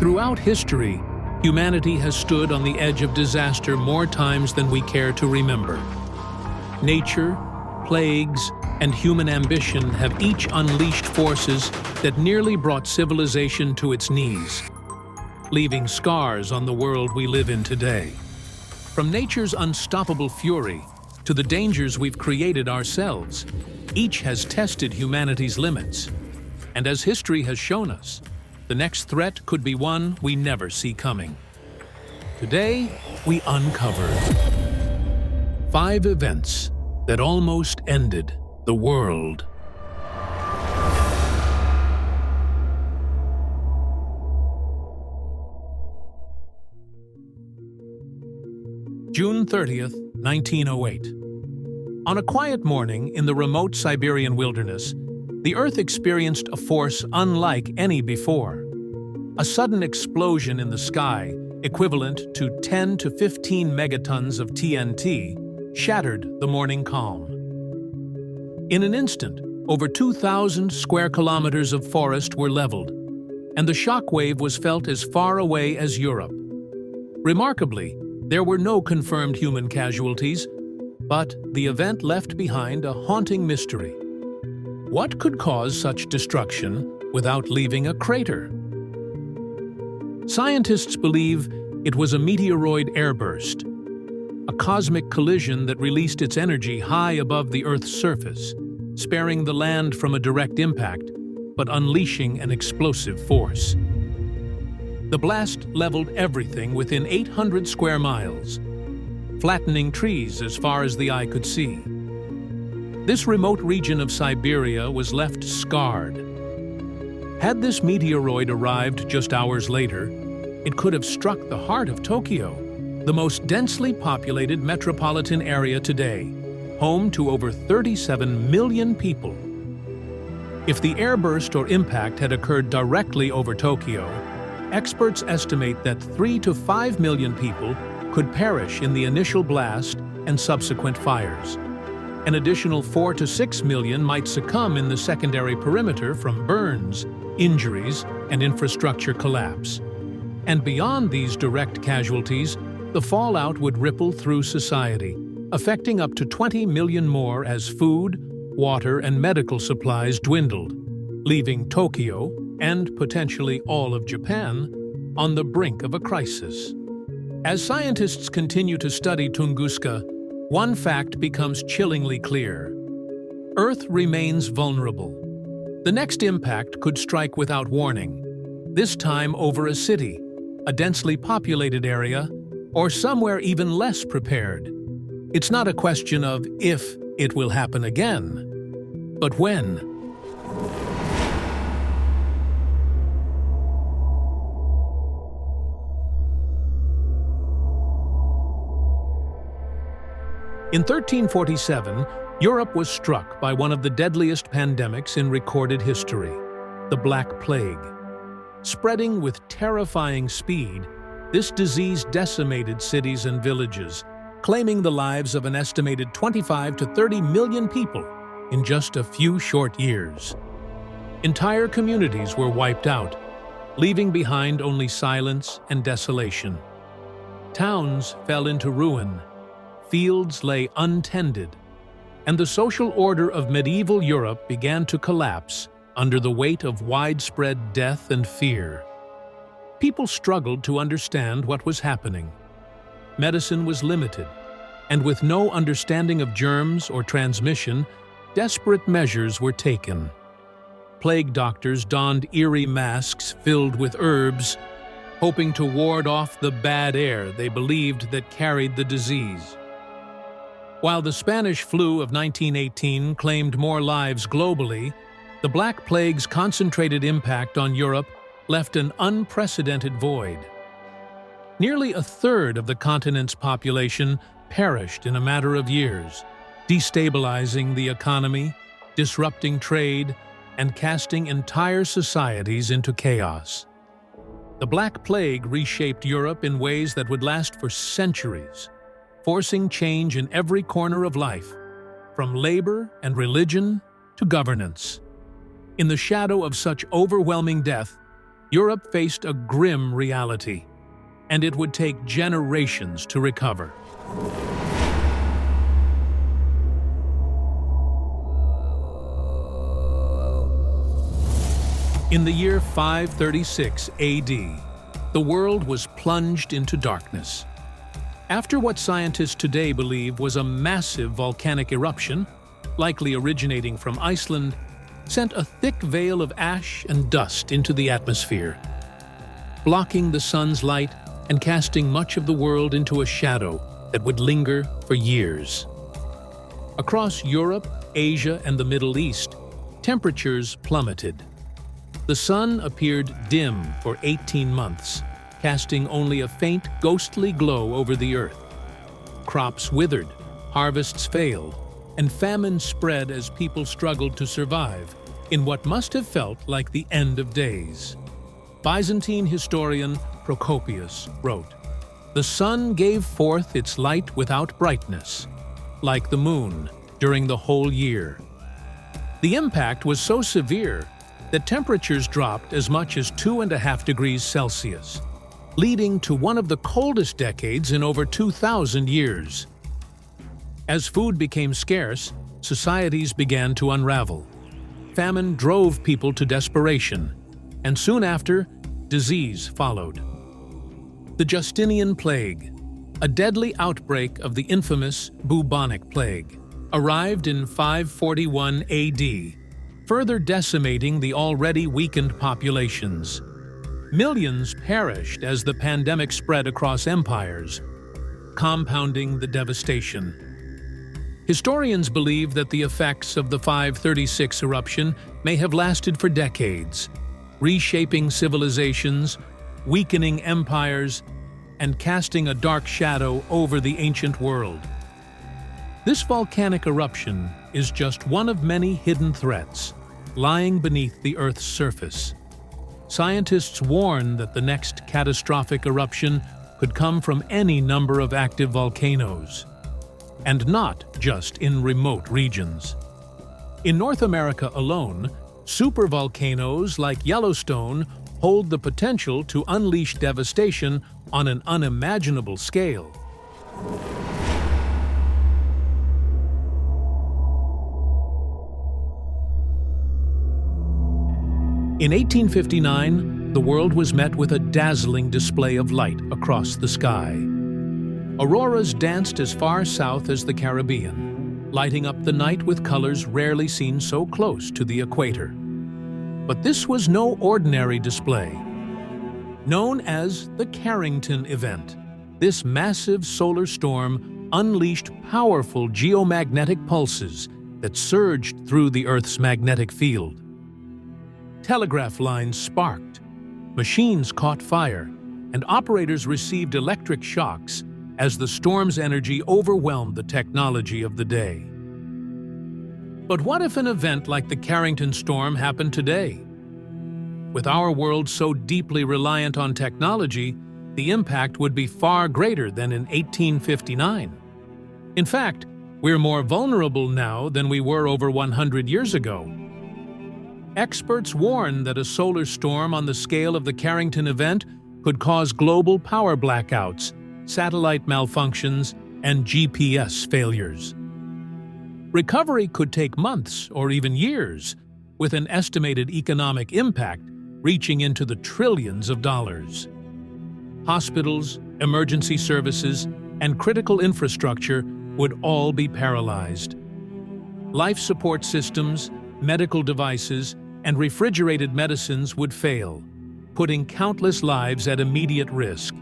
Throughout history, humanity has stood on the edge of disaster more times than we care to remember. Nature, plagues, and human ambition have each unleashed forces that nearly brought civilization to its knees, leaving scars on the world we live in today. From nature's unstoppable fury to the dangers we've created ourselves, each has tested humanity's limits. And as history has shown us, the next threat could be one we never see coming. Today, we uncover 5 events that almost ended the world. June 30th, 1908. On a quiet morning in the remote Siberian wilderness, the Earth experienced a force unlike any before. A sudden explosion in the sky, equivalent to 10 to 15 megatons of TNT, shattered the morning calm. In an instant, over 2,000 square kilometers of forest were leveled, and the shockwave was felt as far away as Europe. Remarkably, there were no confirmed human casualties, but the event left behind a haunting mystery. What could cause such destruction without leaving a crater? Scientists believe it was a meteoroid airburst, a cosmic collision that released its energy high above the Earth's surface, sparing the land from a direct impact, but unleashing an explosive force. The blast leveled everything within 800 square miles, flattening trees as far as the eye could see. This remote region of Siberia was left scarred. Had this meteoroid arrived just hours later, it could have struck the heart of Tokyo, the most densely populated metropolitan area today, home to over 37 million people. If the airburst or impact had occurred directly over Tokyo, experts estimate that 3 to 5 million people could perish in the initial blast and subsequent fires. An additional 4 to 6 million might succumb in the secondary perimeter from burns, injuries, and infrastructure collapse. And beyond these direct casualties, the fallout would ripple through society, affecting up to 20 million more as food, water, and medical supplies dwindled, leaving Tokyo, and potentially all of Japan, on the brink of a crisis. As scientists continue to study Tunguska, one fact becomes chillingly clear. Earth remains vulnerable. The next impact could strike without warning, this time over a city, a densely populated area, or somewhere even less prepared. It's not a question of if it will happen again, but when. In 1347, Europe was struck by one of the deadliest pandemics in recorded history, the Black Plague. Spreading with terrifying speed, this disease decimated cities and villages, claiming the lives of an estimated 25 to 30 million people in just a few short years. Entire communities were wiped out, leaving behind only silence and desolation. Towns fell into ruin, fields lay untended, and the social order of medieval Europe began to collapse under the weight of widespread death and fear. People struggled to understand what was happening. Medicine was limited, and with no understanding of germs or transmission, desperate measures were taken. Plague doctors donned eerie masks filled with herbs, hoping to ward off the bad air they believed that carried the disease. While the Spanish flu of 1918 claimed more lives globally, the Black Plague's concentrated impact on Europe left an unprecedented void. Nearly a third of the continent's population perished in a matter of years, destabilizing the economy, disrupting trade, and casting entire societies into chaos. The Black Plague reshaped Europe in ways that would last for centuries, forcing change in every corner of life, from labor and religion to governance. In the shadow of such overwhelming death, Europe faced a grim reality, and it would take generations to recover. In the year 536 AD, the world was plunged into darkness. After what scientists today believe was a massive volcanic eruption, likely originating from Iceland, sent a thick veil of ash and dust into the atmosphere, blocking the sun's light and casting much of the world into a shadow that would linger for years. Across Europe, Asia, and the Middle East, temperatures plummeted. The sun appeared dim for 18 months, casting only a faint, ghostly glow over the earth. Crops withered, harvests failed, and famine spread as people struggled to survive in what must have felt like the end of days. Byzantine historian Procopius wrote, "The sun gave forth its light without brightness, like the moon during the whole year." The impact was so severe that temperatures dropped as much as 2.5 degrees Celsius, leading to one of the coldest decades in over 2,000 years. As food became scarce, societies began to unravel. Famine drove people to desperation, and soon after, disease followed. The Justinian Plague, a deadly outbreak of the infamous bubonic plague, arrived in 541 AD, further decimating the already weakened populations. Millions perished as the pandemic spread across empires, compounding the devastation. Historians believe that the effects of the 536 eruption may have lasted for decades, reshaping civilizations, weakening empires, and casting a dark shadow over the ancient world. This volcanic eruption is just one of many hidden threats lying beneath the Earth's surface. Scientists warn that the next catastrophic eruption could come from any number of active volcanoes, and not just in remote regions. In North America alone, supervolcanoes like Yellowstone hold the potential to unleash devastation on an unimaginable scale. In 1859, the world was met with a dazzling display of light across the sky. Auroras danced as far south as the Caribbean, lighting up the night with colors rarely seen so close to the equator. But this was no ordinary display. Known as the Carrington Event, this massive solar storm unleashed powerful geomagnetic pulses that surged through the Earth's magnetic field. Telegraph lines sparked, machines caught fire, and operators received electric shocks as the storm's energy overwhelmed the technology of the day. But what if an event like the Carrington storm happened today? With our world so deeply reliant on technology, the impact would be far greater than in 1859. In fact, we're more vulnerable now than we were over 100 years ago. Experts warn that a solar storm on the scale of the Carrington Event could cause global power blackouts, satellite malfunctions, and GPS failures. Recovery could take months or even years, with an estimated economic impact reaching into the trillions of dollars. Hospitals, emergency services, and critical infrastructure would all be paralyzed. Life support systems, medical devices, and refrigerated medicines would fail, putting countless lives at immediate risk.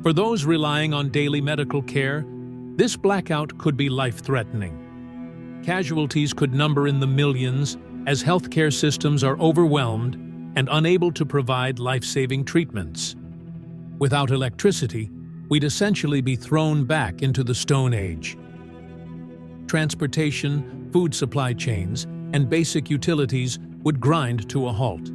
For those relying on daily medical care, this blackout could be life-threatening. Casualties could number in the millions as healthcare systems are overwhelmed and unable to provide life-saving treatments. Without electricity, we'd essentially be thrown back into the Stone Age. Transportation, food supply chains, and basic utilities would grind to a halt.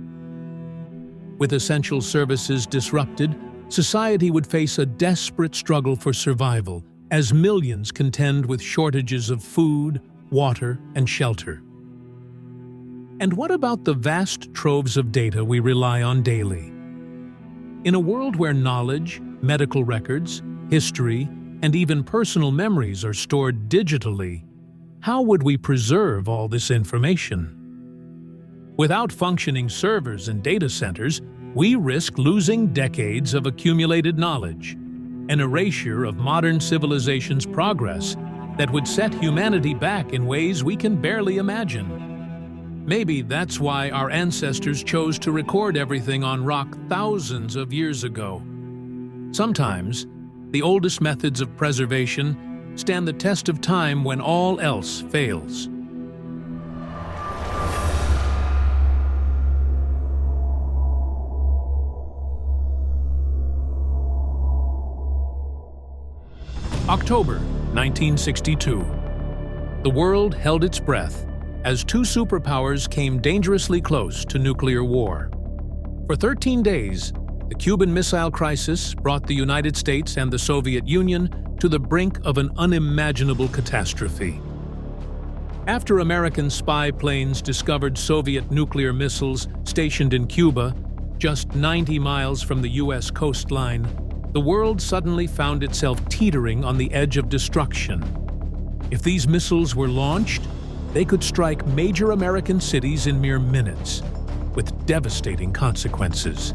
With essential services disrupted, society would face a desperate struggle for survival as millions contend with shortages of food, water, and shelter. And what about the vast troves of data we rely on daily? In a world where knowledge, medical records, history, and even personal memories are stored digitally, how would we preserve all this information? Without functioning servers and data centers, we risk losing decades of accumulated knowledge, an erasure of modern civilization's progress that would set humanity back in ways we can barely imagine. Maybe that's why our ancestors chose to record everything on rock thousands of years ago. Sometimes, the oldest methods of preservation stand the test of time when all else fails. October 1962. The world held its breath as two superpowers came dangerously close to nuclear war. For 13 days, the Cuban Missile Crisis brought the United States and the Soviet Union to the brink of an unimaginable catastrophe. After American spy planes discovered Soviet nuclear missiles stationed in Cuba, just 90 miles from the U.S. coastline, the world suddenly found itself teetering on the edge of destruction. If these missiles were launched, they could strike major American cities in mere minutes, with devastating consequences.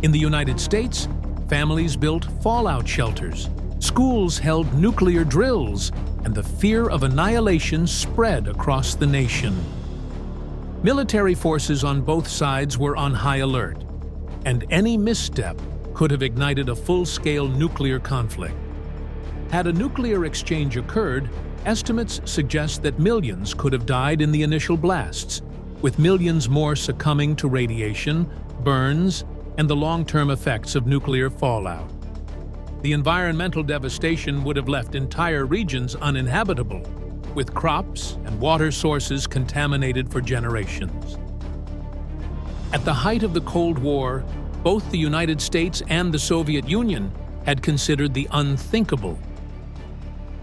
In the United States, families built fallout shelters, schools held nuclear drills, and the fear of annihilation spread across the nation. Military forces on both sides were on high alert, and any misstep could have ignited a full-scale nuclear conflict. Had a nuclear exchange occurred, estimates suggest that millions could have died in the initial blasts, with millions more succumbing to radiation, burns, and the long-term effects of nuclear fallout. The environmental devastation would have left entire regions uninhabitable, with crops and water sources contaminated for generations. At the height of the Cold War, both the United States and the Soviet Union had considered the unthinkable.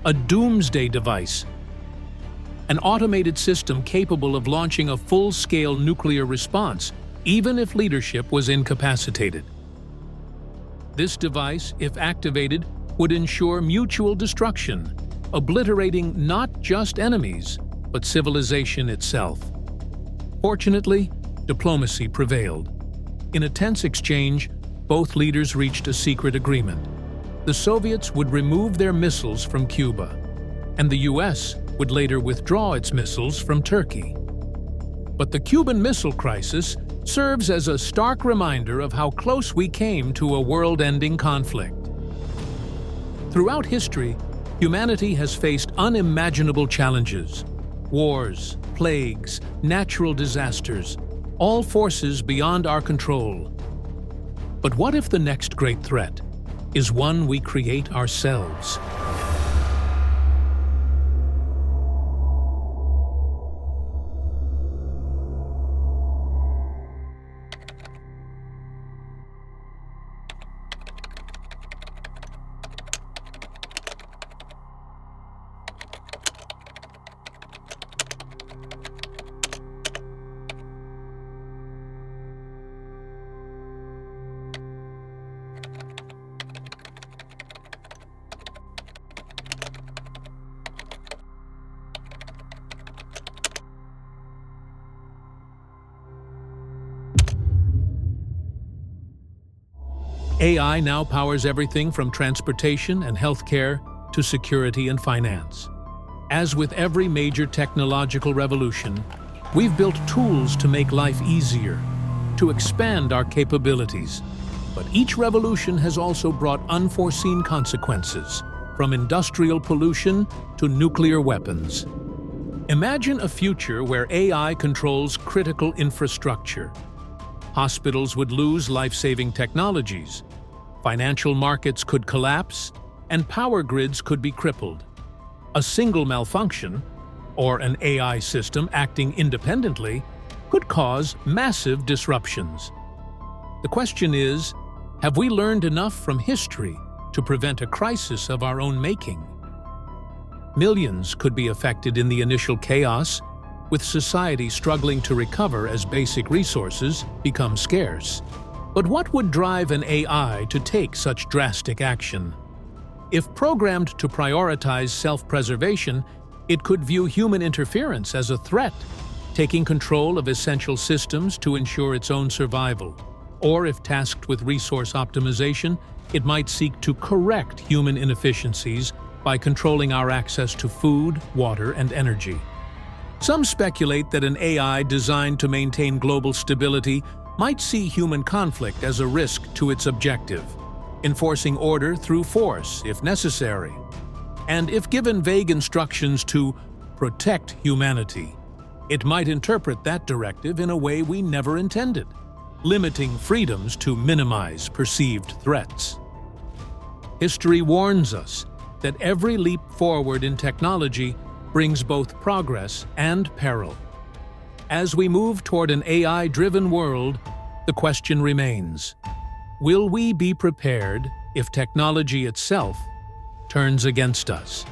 A doomsday device, an automated system capable of launching a full-scale nuclear response, even if leadership was incapacitated. This device, if activated, would ensure mutual destruction, obliterating not just enemies, but civilization itself. Fortunately, diplomacy prevailed. In a tense exchange, both leaders reached a secret agreement. The Soviets would remove their missiles from Cuba, and the U.S. would later withdraw its missiles from Turkey. But the Cuban Missile Crisis serves as a stark reminder of how close we came to a world-ending conflict. Throughout history, humanity has faced unimaginable challenges: wars, plagues, natural disasters, all forces beyond our control. But what if the next great threat is one we create ourselves? AI now powers everything from transportation and healthcare to security and finance. As with every major technological revolution, we've built tools to make life easier, to expand our capabilities. But each revolution has also brought unforeseen consequences, from industrial pollution to nuclear weapons. Imagine a future where AI controls critical infrastructure. Hospitals would lose life-saving technologies, financial markets could collapse, and power grids could be crippled. A single malfunction, or an AI system acting independently, could cause massive disruptions. The question is, have we learned enough from history to prevent a crisis of our own making? Millions could be affected in the initial chaos, with society struggling to recover as basic resources become scarce. But what would drive an AI to take such drastic action? If programmed to prioritize self-preservation, it could view human interference as a threat, taking control of essential systems to ensure its own survival. Or if tasked with resource optimization, it might seek to correct human inefficiencies by controlling our access to food, water, and energy. Some speculate that an AI designed to maintain global stability might see human conflict as a risk to its objective, enforcing order through force if necessary. And if given vague instructions to protect humanity, it might interpret that directive in a way we never intended, limiting freedoms to minimize perceived threats. History warns us that every leap forward in technology brings both progress and peril. As we move toward an AI-driven world, the question remains: will we be prepared if technology itself turns against us?